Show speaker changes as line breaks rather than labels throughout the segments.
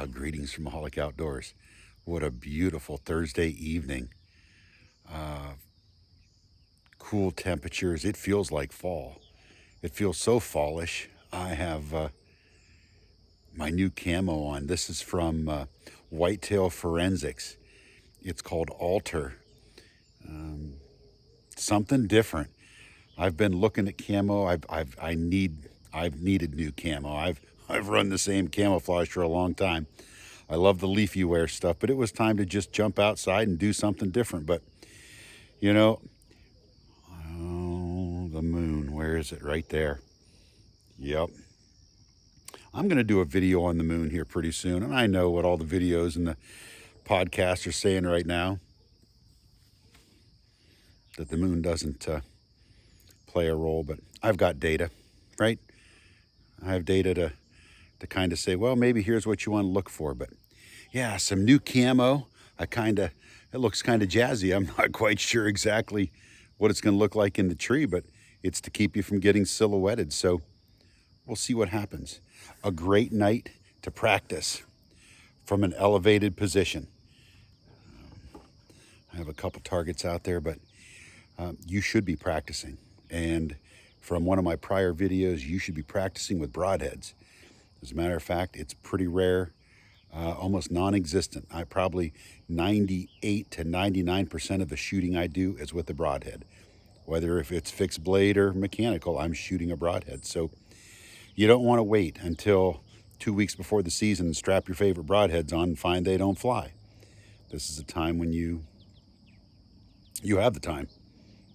Greetings from Maholic Outdoors. What a beautiful Thursday evening. Cool temperatures. It feels like fall. It feels so fallish. I have my new camo on. This is from WhiteTail Forensics. It's called ALTRE. Something different. I've been looking at camo. I've needed new camo. I've run the same camouflage for a long time. I love the leafy wear stuff, but it was time to just jump outside and do something different. But you know, oh, the moon, where is it? Right there. Yep. I'm going to do a video on the moon here pretty soon, and I know what all the videos and the podcasts are saying right now, that the moon doesn't play a role, but I've got data, right? I have data to kind of say, well, maybe here's what you want to look for. But yeah, some new camo. It looks kind of jazzy. I'm not quite sure exactly what it's going to look like in the tree, but it's to keep you from getting silhouetted. So we'll see what happens. A great night to practice from an elevated position. I have a couple targets out there, but you should be practicing. And from one of my prior videos, you should be practicing with broadheads. As a matter of fact, it's pretty rare, almost non-existent. I probably 98 to 99% of the shooting I do is with the broadhead. Whether if it's fixed blade or mechanical, I'm shooting a broadhead. So you don't want to wait until 2 weeks before the season and strap your favorite broadheads on and find they don't fly. This is a time when you have the time.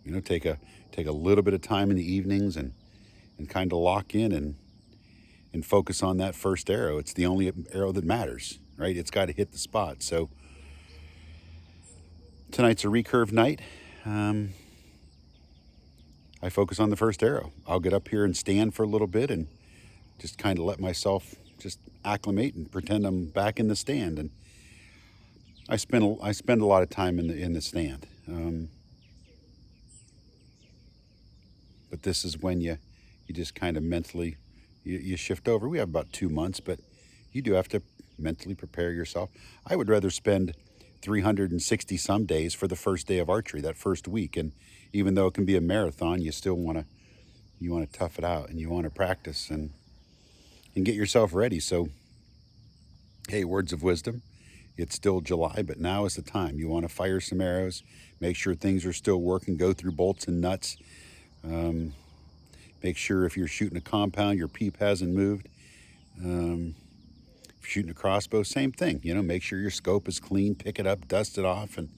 You know, take a little bit of time in the evenings and kind of lock in and focus on that first arrow. It's the only arrow that matters, right? It's got to hit the spot. So tonight's a recurve night. I focus on the first arrow. I'll get up here and stand for a little bit and just kind of let myself just acclimate and pretend I'm back in the stand. And I spend a lot of time in the stand. But this is when you just kind of mentally you shift over. We have about 2 months, but you do have to mentally prepare yourself. I would rather spend 360 some days for the first day of archery, that first week. And even though it can be a marathon, you still want to tough it out, and you want to practice and get yourself ready. So, hey, words of wisdom. It's still July, but now is the time. You want to fire some arrows, make sure things are still working, go through bolts and nuts. Make sure if you're shooting a compound, your peep hasn't moved. If you're shooting a crossbow, same thing. You know, make sure your scope is clean, pick it up, dust it off, and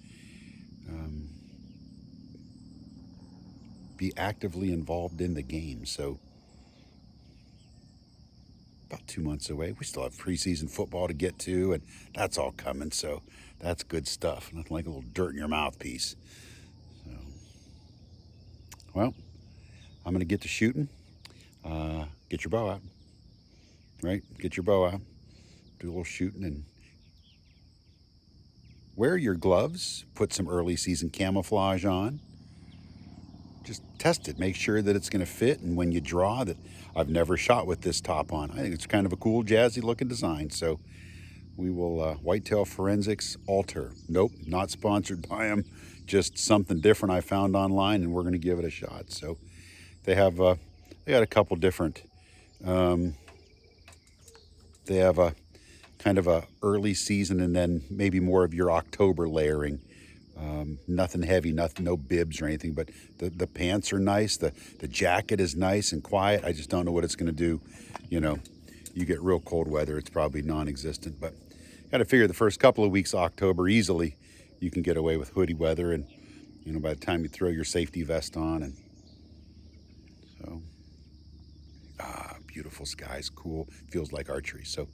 be actively involved in the game. So about 2 months away. We still have preseason football to get to, and that's all coming. So that's good stuff. Nothing like a little dirt in your mouthpiece. So, well, I'm going to get to shooting. Get your bow out, right? Get your bow out. Do a little shooting and wear your gloves. Put some early season camouflage on. Just test it. Make sure that it's going to fit. And when you draw, that I've never shot with this top on. I think it's kind of a cool, jazzy looking design. So we will WhiteTail Forensics ALTRE. Nope, not sponsored by them. Just something different I found online, and we're going to give it a shot. So they got a couple different. They have a kind of a early season, and then maybe more of your October layering. Nothing heavy, no bibs or anything, but the pants are nice. The jacket is nice and quiet. I just don't know what it's going to do. You know, you get real cold weather, it's probably non-existent, but got to figure the first couple of weeks of October easily you can get away with hoodie weather, and you know, by the time you throw your safety vest on, and so beautiful skies, cool, feels like archery. So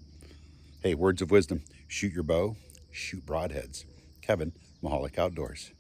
hey, words of wisdom: shoot your bow, shoot broadheads. Kevin, Maholic Outdoors.